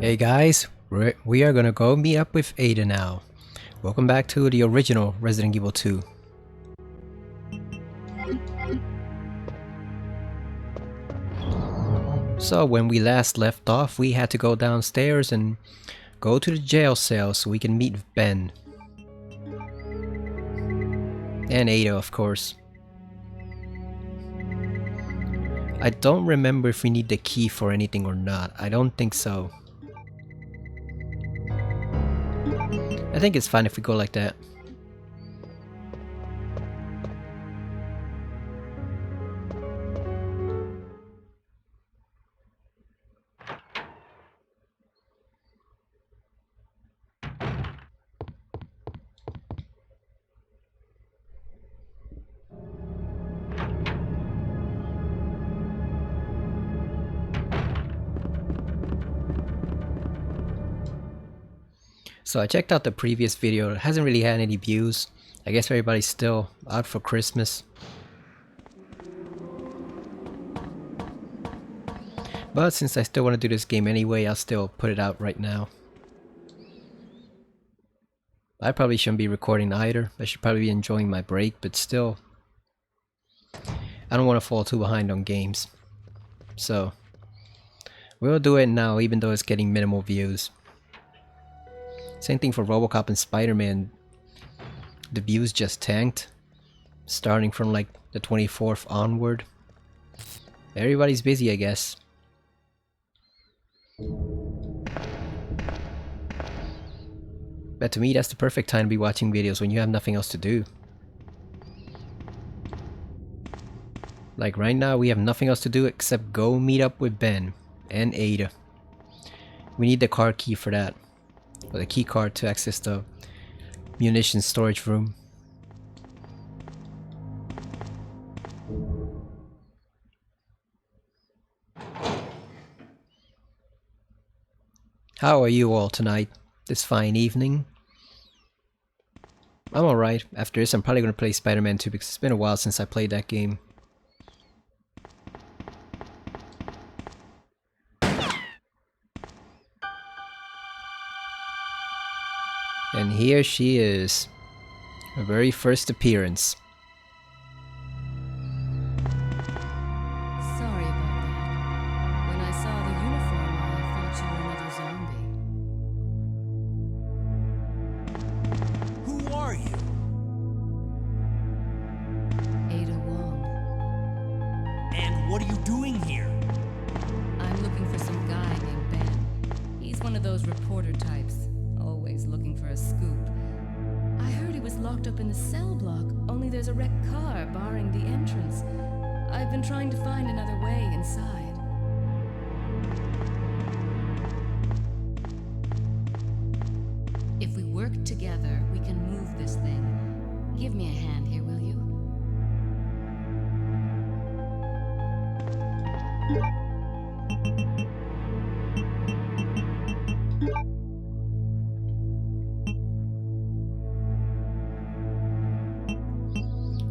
Hey guys, we are gonna go meet up with Ada now. Welcome back to the original Resident Evil 2. So when we last left off, we had to go downstairs and go to the jail cell so we can meet with Ben. And Ada, of course. I don't remember if we need the key for anything or not. I don't think so. I think it's fine if we go like that. So I checked out the previous video, it hasn't really had any views. I guess everybody's still out for Christmas. But since I still want to do this game anyway, I'll still put it out right now. I probably shouldn't be recording either. I should probably be enjoying my break, but still, I don't want to fall too behind on games. So, we'll do it now even though it's getting minimal views. Same thing for RoboCop and Spider-Man. The views just tanked. Starting from like the 24th onward. Everybody's busy, I guess. But to me, that's the perfect time to be watching videos when you have nothing else to do. Like right now, we have nothing else to do except go meet up with Ben and Ada. We need the car key for that. Or the key card to access the munitions storage room. How are you all tonight? This fine evening? I'm alright. After this, I'm probably gonna play Spider-Man 2 because it's been a while since I played that game. And here she is. Her very first appearance. Sorry about that. When I saw the uniform, I thought you were another zombie. Who are you? Ada Wong. And what are you doing here? I'm looking for some guy named Ben. He's one of those reporter types, always looking for a scoop. I heard he was locked up in the cell block, only there's a wrecked car barring the entrance. I've been trying to find another way inside. If we work together, we can move this thing. Give me a hand here, will you?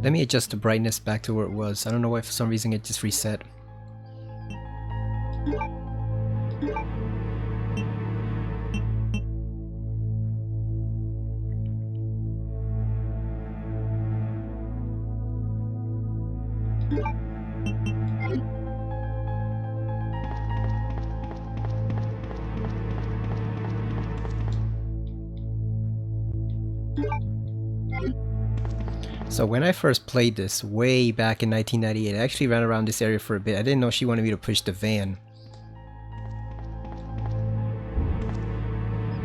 Let me adjust the brightness back to where it was. I don't know why for some reason it just reset. So when I first played this, way back in 1998, I actually ran around this area for a bit. I didn't know she wanted me to push the van.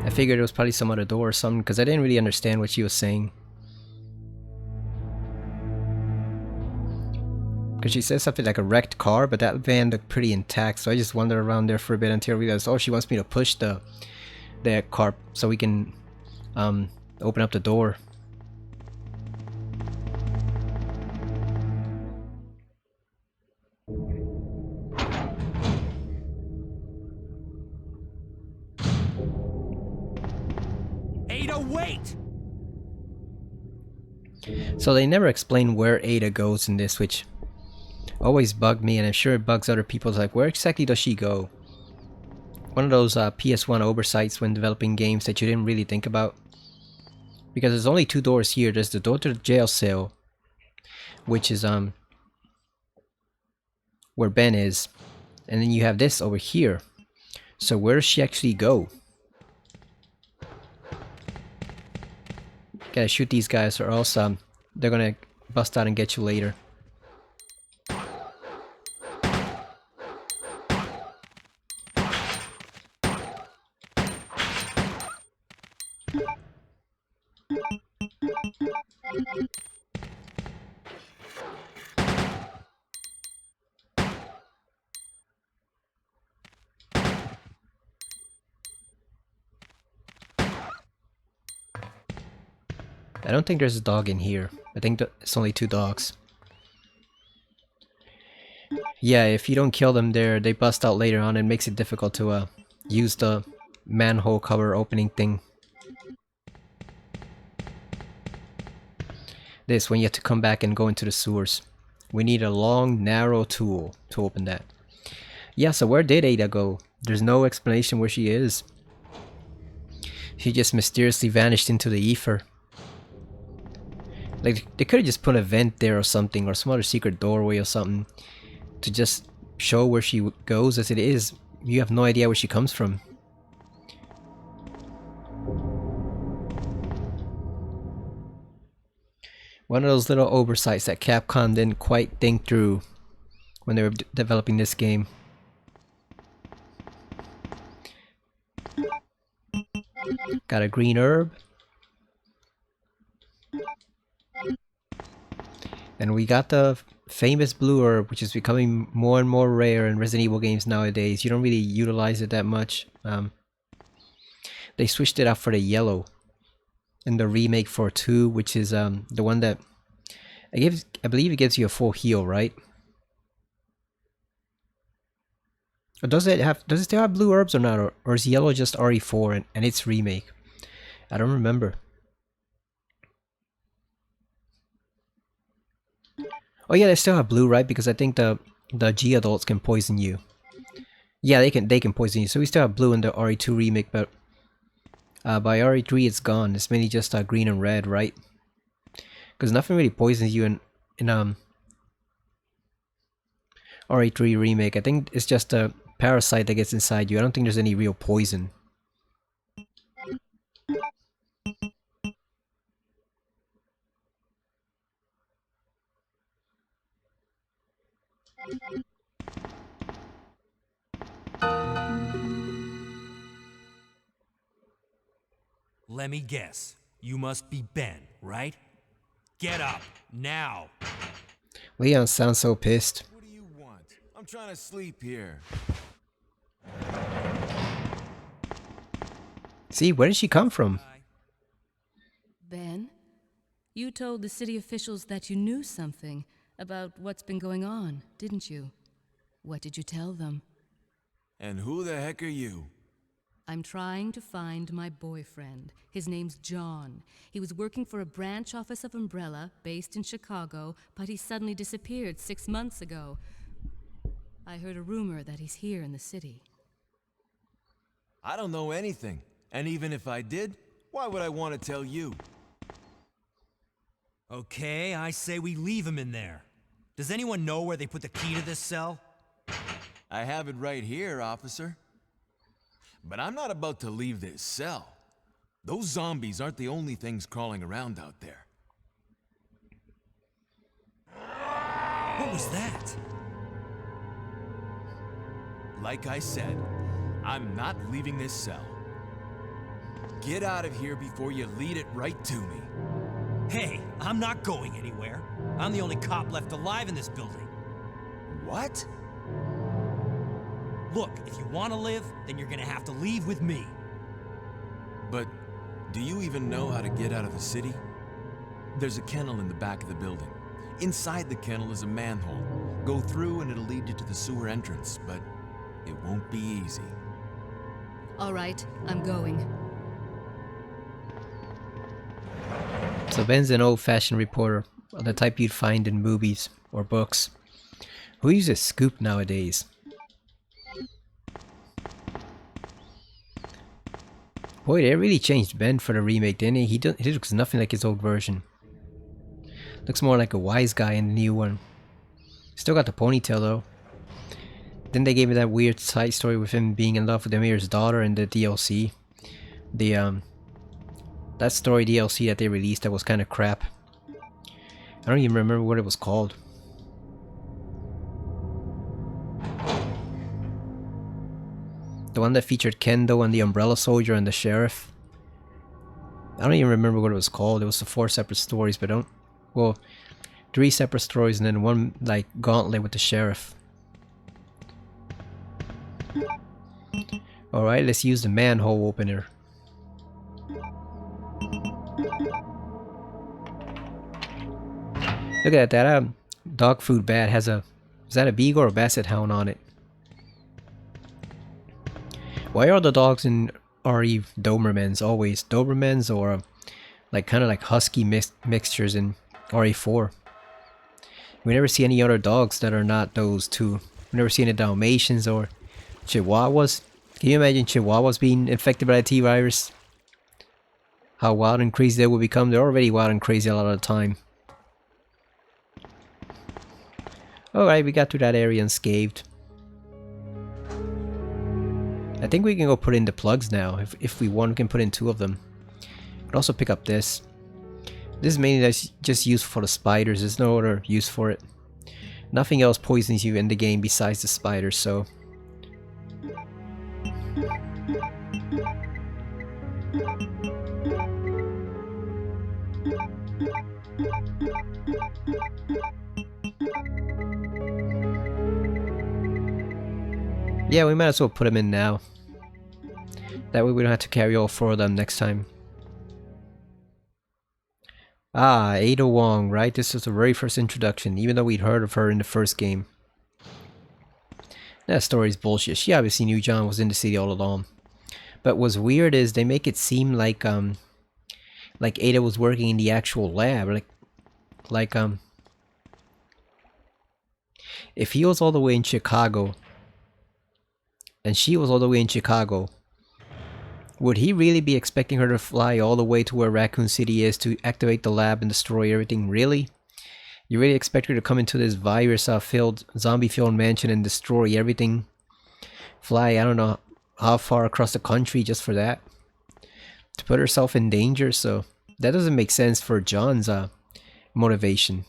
I figured it was probably some other door or something, because I didn't really understand what she was saying. Because she said something like a wrecked car, but that van looked pretty intact, so I just wandered around there for a bit until I realized, oh, she wants me to push the car so we can open up the door. Ada, wait! So they never explain where Ada goes in this, which always bugged me, and I'm sure it bugs other people. It's like, where exactly does she go? one of those PS1 oversights when developing games that you didn't really think about. Because there's only two doors here. There's the door to the jail cell, which is where Ben is, and then you have this over here. So where does she actually go? Gotta shoot these guys, or else they're gonna bust out and get you later. I don't think there's a dog in here. I think it's only two dogs. Yeah, if you don't kill them there, they bust out later on and makes it difficult to use the manhole cover opening thing. This, when you have to come back and go into the sewers. We need a long, narrow tool to open that. Yeah, so where did Ada go? There's no explanation where she is. She just mysteriously vanished into the ether. Like, they could have just put a vent there or something, or some other secret doorway or something, to just show where she goes. As it is, you have no idea where she comes from. One of those little oversights that Capcom didn't quite think through when they were developing this game. Got a green herb. And we got the famous blue herb, which is becoming more and more rare in Resident Evil games nowadays. You don't really utilize it that much. They switched it out for the yellow in the remake for 2, which is the one that I believe it gives you a full heal, right? Or does it still have blue herbs or not? Or is yellow just RE4 and its remake? I don't remember. Oh yeah, they still have blue, right? Because I think the G adults can poison you. Yeah, they can poison you. So we still have blue in the RE2 remake, but by RE3 it's gone. It's mainly just green and red, right? Because nothing really poisons you in RE3 remake. I think it's just a parasite that gets inside you. I don't think there's any real poison. Let me guess. You must be Ben, right? Get up, now! Leon sounds so pissed. What do you want? I'm trying to sleep here. See, where did she come from? Ben, you told the city officials that you knew something about what's been going on, didn't you? What did you tell them? And who the heck are you? I'm trying to find my boyfriend. His name's John. He was working for a branch office of Umbrella based in Chicago, but he suddenly disappeared 6 months ago. I heard a rumor that he's here in the city. I don't know anything. And even if I did, why would I want to tell you? Okay, I say we leave him in there. Does anyone know where they put the key to this cell? I have it right here, officer. But I'm not about to leave this cell. Those zombies aren't the only things crawling around out there. What was that? Like I said, I'm not leaving this cell. Get out of here before you lead it right to me. Hey, I'm not going anywhere. I'm the only cop left alive in this building. What? Look, if you want to live, then you're gonna have to leave with me. But do you even know how to get out of the city? There's a kennel in the back of the building. Inside the kennel is a manhole. Go through and it'll lead you to the sewer entrance, but it won't be easy. All right, I'm going. So Ben's an old-fashioned reporter, the type you'd find in movies or books. Who uses scoop nowadays? Boy, they really changed Ben for the remake, didn't he? He looks nothing like his old version. Looks more like a wise guy in the new one. Still got the ponytail though. Then they gave me that weird side story with him being in love with Amir's daughter in the DLC. The that story DLC that they released that was kind of crap. I don't even remember what it was called. The one that featured Kendo and the Umbrella Soldier and the Sheriff. I don't even remember what it was called. It was the 4 separate stories, but well, 3 separate stories and then one like gauntlet with the Sheriff. Alright, let's use the manhole opener. Look at that dog food bat has a... Is that a beagle or a basset hound on it? Why are the dogs in RE Dobermans always Dobermans or like kind of like husky mixtures in RE4? We never see any other dogs that are not those two. We never see any Dalmatians or Chihuahuas. Can you imagine Chihuahuas being infected by the T-virus? How wild and crazy they will become. They're already wild and crazy a lot of the time. Alright, we got to that area unscathed. I think we can go put in the plugs now. If we want, we can put in 2 of them. We can also pick up this. This is mainly just used for the spiders. There's no other use for it. Nothing else poisons you in the game besides the spiders, so... Yeah, we might as well put them in now. That way we don't have to carry all 4 of them next time. Ah, Ada Wong, right? This was the very first introduction, even though we'd heard of her in the first game. That story's bullshit. She obviously knew John was in the city all along. But what's weird is they make it seem like Ada was working in the actual lab. If he was all the way in Chicago and she was all the way in Chicago, would he really be expecting her to fly all the way to where Raccoon City is to activate the lab and destroy everything? Really? You really expect her to come into this virus-filled, zombie-filled mansion and destroy everything? Fly, I don't know how far across the country just for that? To put herself in danger? So that doesn't make sense for John's motivation.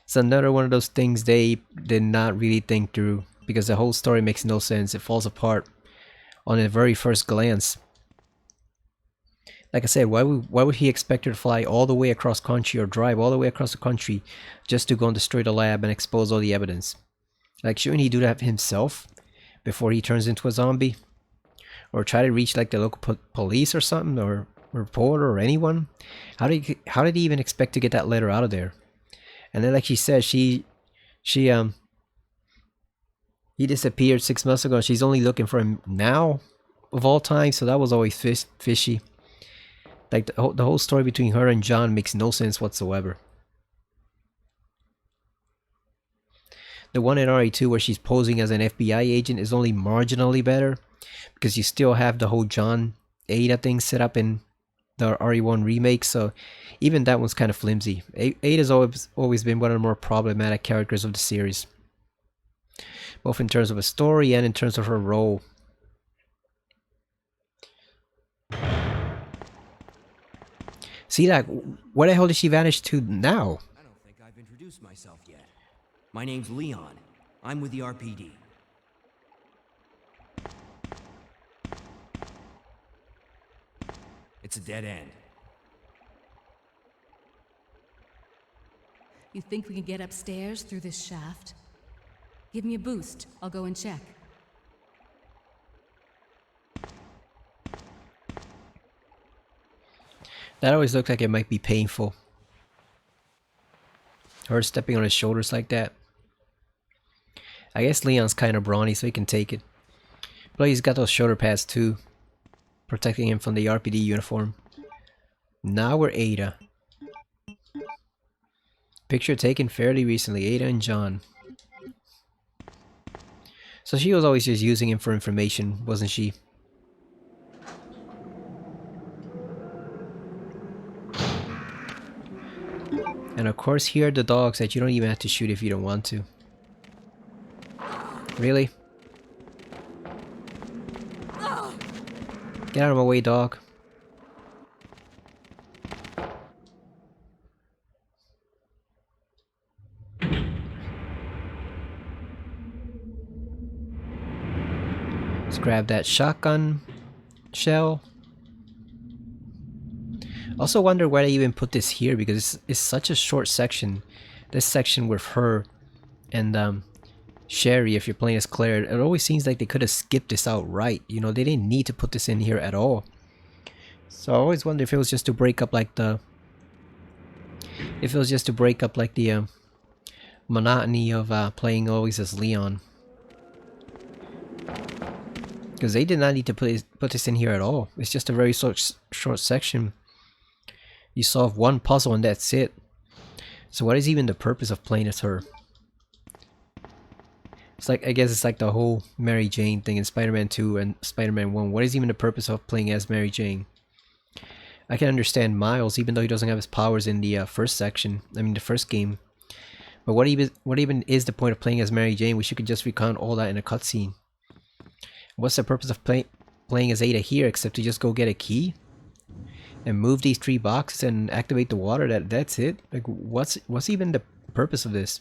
It's another one of those things they did not really think through, because the whole story makes no sense. It falls apart on a very first glance. Like I said, why would he expect her to fly all the way across country or drive all the way across the country just to go and destroy the lab and expose all the evidence? Like, shouldn't he do that himself before he turns into a zombie? Or try to reach like the local police or something, or reporter or anyone? How did he even expect to get that letter out of there? And then, like she said, he disappeared 6 months ago. She's only looking for him now, of all time. So that was always fishy. Like the whole story between her and John makes no sense whatsoever. The one in RE2 where she's posing as an FBI agent is only marginally better, because you still have the whole John Ada thing set up in the RE1 remake. So even that one's kind of flimsy. Ada's always been one of the more problematic characters of the series, both in terms of a story and in terms of her role. See, like, where the hell did she vanish to now? I don't think I've introduced myself yet. My name's Leon. I'm with the RPD. It's a dead end. You think we can get upstairs through this shaft? Give me a boost. I'll go and check. That always looked like it might be painful. Her stepping on his shoulders like that. I guess Leon's kind of brawny, so he can take it. But he's got those shoulder pads too, protecting him from the RPD uniform. Now we're Ada. Picture taken fairly recently, Ada and John. So she was always just using him for information, wasn't she? And of course here are the dogs that you don't even have to shoot if you don't want to. Really? Get out of my way, dog. Let's grab that shotgun shell. Also wonder why they even put this here, because it's such a short section. This section with her and Sherry, if you're playing as Claire, it always seems like they could have skipped this out right. You know, they didn't need to put this in here at all. So I always wonder if it was just to break up like the... monotony of playing always as Leon. Because they did not need to put this in here at all. It's just a very short section. You solve one puzzle and that's it. So what is even the purpose of playing as her? It's like, I guess it's like the whole Mary Jane thing in Spider-Man 2 and Spider-Man 1. What is even the purpose of playing as Mary Jane? I can understand Miles, even though he doesn't have his powers in the first section. I mean, the first game. But what even is the point of playing as Mary Jane? We should just recount all that in a cutscene. What's the purpose of playing as Ada here, except to just go get a key? And move these 3 boxes and activate the water? That's it? Like, what's even the purpose of this?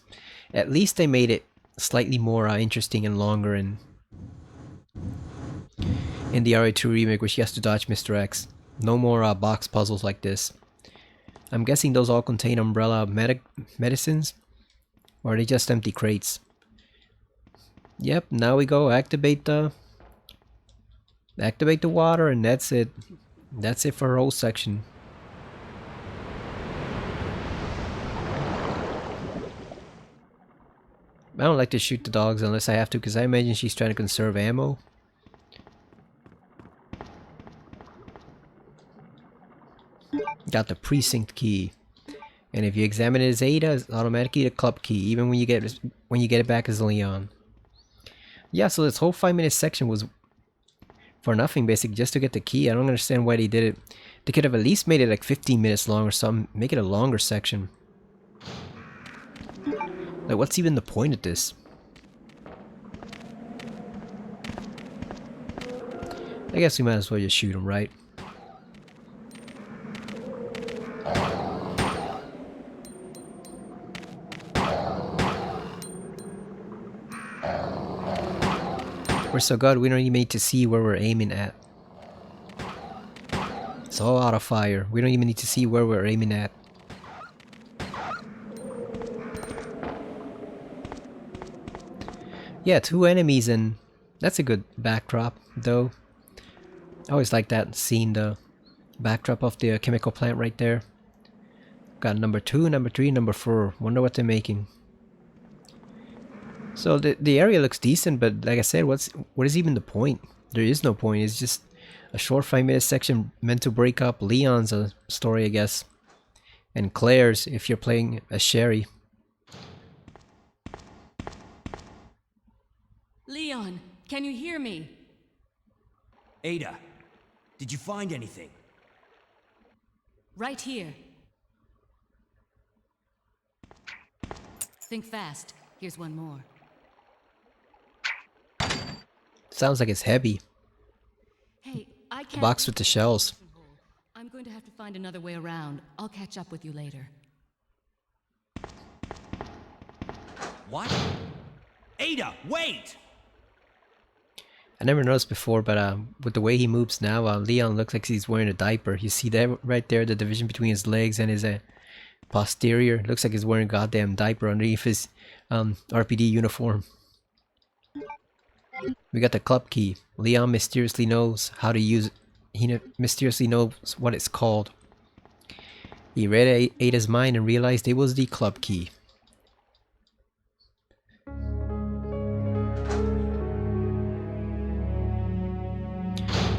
At least they made it slightly more interesting and longer in the RE2 remake, where she has to dodge Mr. X. No more box puzzles like this. I'm guessing those all contain umbrella medicines, or are they just empty crates? Yep, now we go activate the water, and that's it. That's it for her whole section. I don't like to shoot the dogs unless I have to, because I imagine she's trying to conserve ammo. Got the precinct key, and if you examine it as Ada, it's automatically the club key, even when you get it back as Leon. Yeah, so this whole 5-minute section was for nothing, basically, just to get the key. I don't understand why they did it. They could have at least made it like 15 minutes long or something. Make it a longer section. Like, what's even the point of this? I guess we might as well just shoot him, right? We're so good, we don't even need to see where we're aiming at. It's all out of fire. We don't even need to see where we're aiming at. Yeah, 2 enemies, and that's a good backdrop, though. I always like that scene, the backdrop of the chemical plant right there. Got number 2, number 3, number 4. Wonder what they're making. So the area looks decent, but like I said, what is even the point? There is no point. It's just a short 5-minute section meant to break up Leon's story, I guess, and Claire's if you're playing as Sherry. Leon, can you hear me? Ada, did you find anything? Right here. Think fast. Here's one more. Sounds like it's heavy. Hey, I The can't... box with the shells. I'm going to have to find another way around. I'll catch up with you later. What? Ada, wait! I never noticed before, but with the way he moves now, Leon looks like he's wearing a diaper. You see that right there, the division between his legs and his posterior. Looks like he's wearing a goddamn diaper underneath his RPD uniform. We got the club key. Leon mysteriously knows how to use it. He mysteriously knows what it's called. He read Ada's mind and realized it was the club key.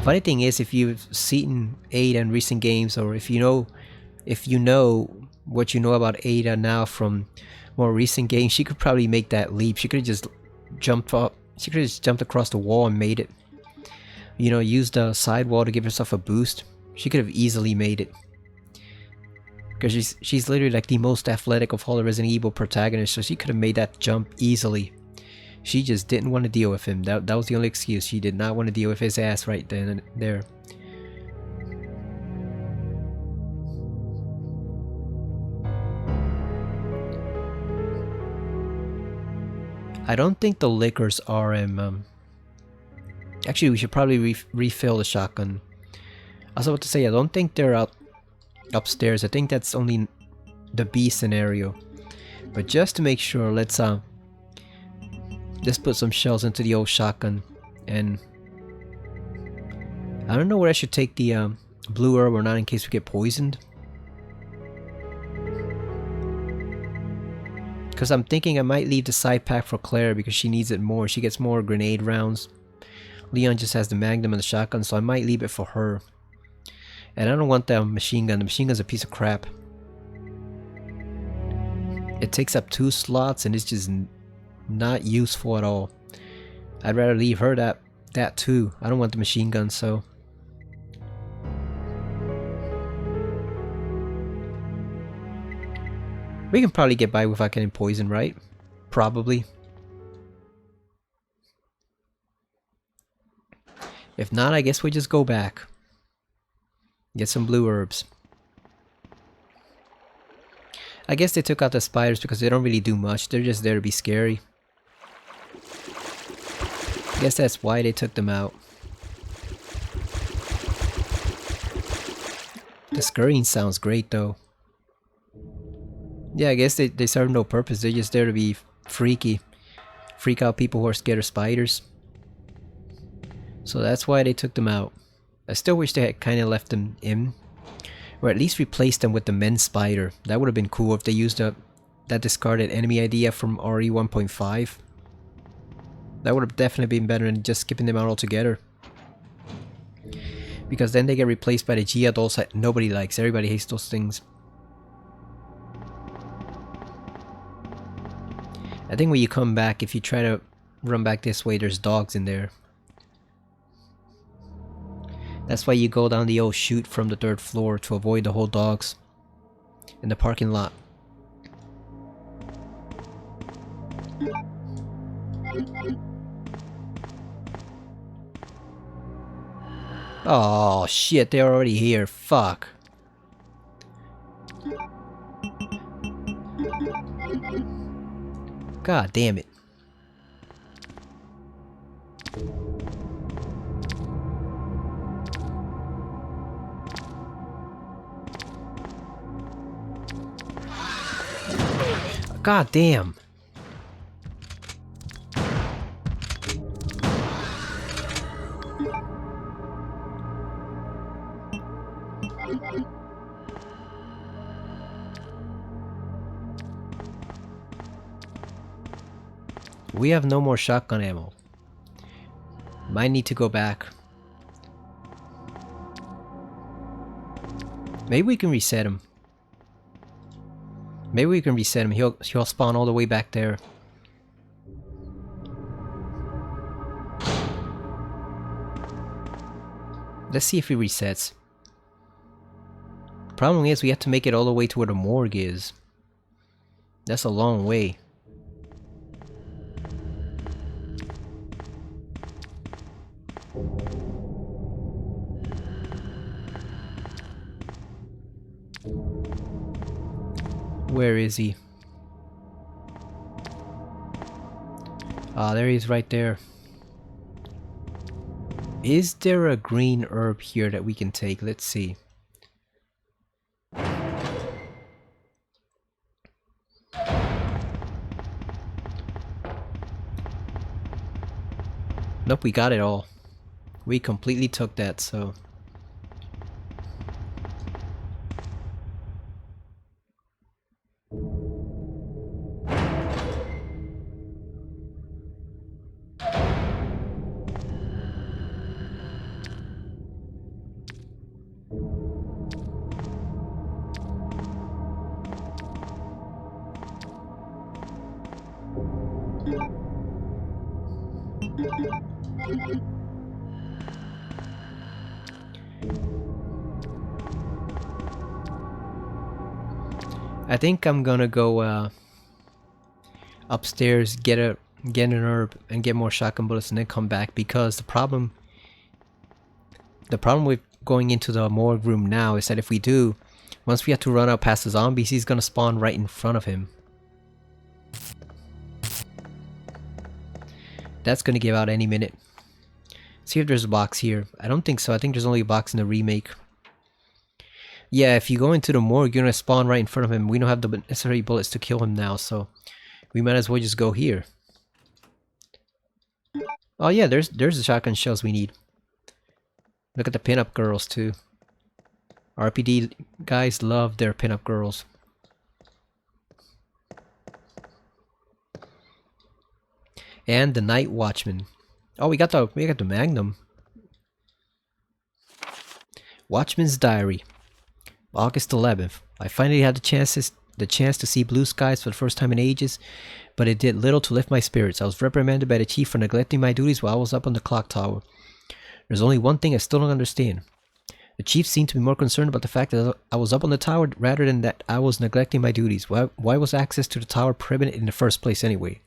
Funny thing is, if you've seen Ada in recent games, or if you know what you know about Ada now from more recent games, she could probably make that leap. She could have just jumped up. She could have just jumped across the wall and made it. You know, used the sidewall to give herself a boost. She could have easily made it. Because she's literally like the most athletic of all the Resident Evil protagonists, so she could have made that jump easily. She just didn't want to deal with him. That was the only excuse. She did not want to deal with his ass right then and there. I don't think the liquors are actually, we should probably refill the shotgun. I was about to say, I don't think they're upstairs. I think that's only the B scenario. But just to make sure, let's put some shells into the old shotgun. And I don't know where I should take the blue herb or not in case we get poisoned. Because I'm thinking I might leave the side pack for Claire because she needs it more. She gets more grenade rounds. Leon just has the magnum and the shotgun, so I might leave it for her. And I don't want that machine gun. The machine gun's a piece of crap. It takes up 2 slots and it's just not useful at all. I'd rather leave her that too. I don't want the machine gun, so. We can probably get by without getting poisoned, right? Probably. If not, I guess we just go back. Get some blue herbs. I guess they took out the spiders because they don't really do much. They're just there to be scary. I guess that's why they took them out. The scurrying sounds great though. Yeah, I guess they serve no purpose. They're just there to be freaky. Freak out people who are scared of spiders. So that's why they took them out. I still wish they had kind of left them in. Or at least replaced them with the men's spider. That would have been cool if they used that discarded enemy idea from RE 1.5. That would have definitely been better than just skipping them out altogether. Because then they get replaced by the G adults that nobody likes. Everybody hates those things. I think when you come back, if you try to run back this way, there's dogs in there. That's why you go down the old chute from the 3rd floor to avoid the whole dogs in the parking lot. Oh shit, they're already here. Fuck. God damn it. God damn. We have no more shotgun ammo. Might need to go back. Maybe we can reset him. Maybe we can reset him. He'll spawn all the way back there. Let's see if he resets. Problem is we have to make it all the way to where the morgue is. That's a long way. Where is he? Ah, there he is right there. Is there a green herb here that we can take? Let's see. Nope, we got it all. We completely took that, so... I think I'm gonna go upstairs, get an herb, and get more shotgun bullets, and then come back, because the problem with going into the morgue room now is that if we do, once we have to run out past the zombies, he's gonna spawn right in front of him. That's gonna give out any minute. See if there's a box here. I don't think so. I think there's only a box in the remake. Yeah, if you go into the morgue, you're gonna spawn right in front of him. We don't have the necessary bullets to kill him now, so we might as well just go here. Oh yeah, there's the shotgun shells we need. Look at the pinup girls too. RPD guys love their pinup girls. And the Night Watchman. Oh, we got the Magnum. Watchman's Diary. August 11th. I finally had the chance to see blue skies for the first time in ages, but it did little to lift my spirits. I was reprimanded by the chief for neglecting my duties while I was up on the clock tower. There's only one thing I still don't understand. The chief seemed to be more concerned about the fact that I was up on the tower rather than that I was neglecting my duties. Why was access to the tower prohibited in the first place anyway?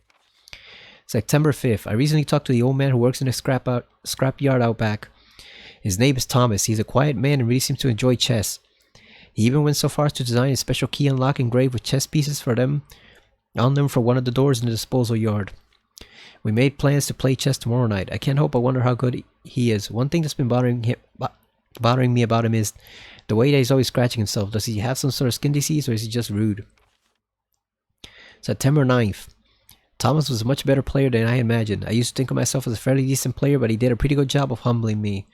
September 5th. I recently talked to the old man who works in a scrap yard out back. His name is Thomas. He's a quiet man and really seems to enjoy chess. He even went so far as to design a special key unlock engraved with chess pieces on them for one of the doors in the disposal yard. We made plans to play chess tomorrow night. I can't help but wonder how good he is. One thing that's been bothering me about him is the way that he's always scratching himself. Does he have some sort of skin disease, or is he just rude? September 9th. Thomas was a much better player than I imagined. I used to think of myself as a fairly decent player, but he did a pretty good job of humbling me.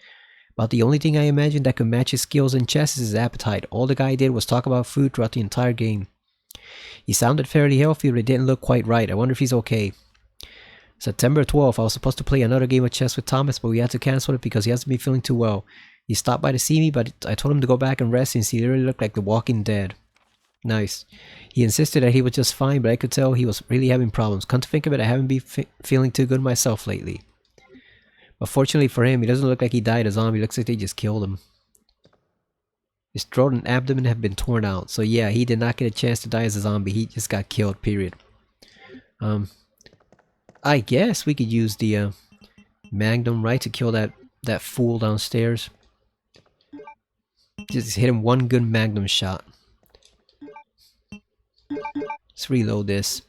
About the only thing I imagined that could match his skills in chess is his appetite. All the guy did was talk about food throughout the entire game. He sounded fairly healthy, but it didn't look quite right. I wonder if he's okay. September 12th, I was supposed to play another game of chess with Thomas, but we had to cancel it because he hasn't been feeling too well. He stopped by to see me, but I told him to go back and rest since he literally looked like the Walking Dead. Nice. He insisted that he was just fine, but I could tell he was really having problems. Come to think of it, I haven't been feeling too good myself lately. But fortunately for him, he doesn't look like he died a zombie. It looks like they just killed him. His throat and abdomen have been torn out. So yeah, he did not get a chance to die as a zombie. He just got killed, period. I guess we could use the Magnum, right, to kill that fool downstairs. Just hit him one good Magnum shot. Let's reload this.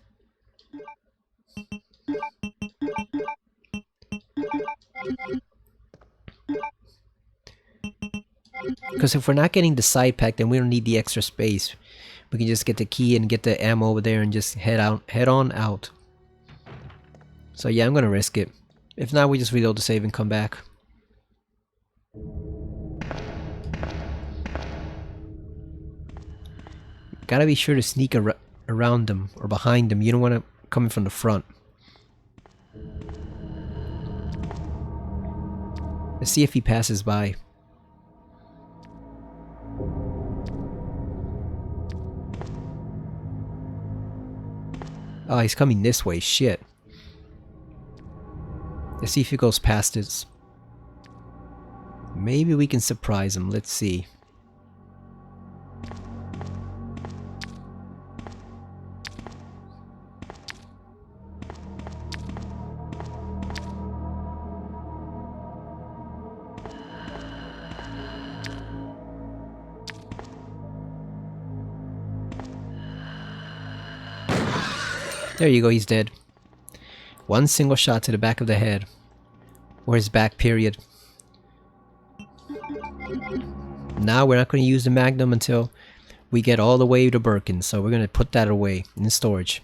Because if we're not getting the side pack, then we don't need the extra space. We can just get the key and get the ammo over there and just head on out. So yeah, I'm gonna risk it. If not, we just reload the save and come back. Gotta be sure to sneak around them or behind them. You don't want to come in from the front. Let's see if he passes by. Oh, he's coming this way. Shit. Let's see if he goes past us. Maybe we can surprise him. Let's see. There you go, he's dead. One single shot to the back of the head. Or his back, period. Now we're not going to use the Magnum until we get all the way to Birkin, so we're going to put that away in storage.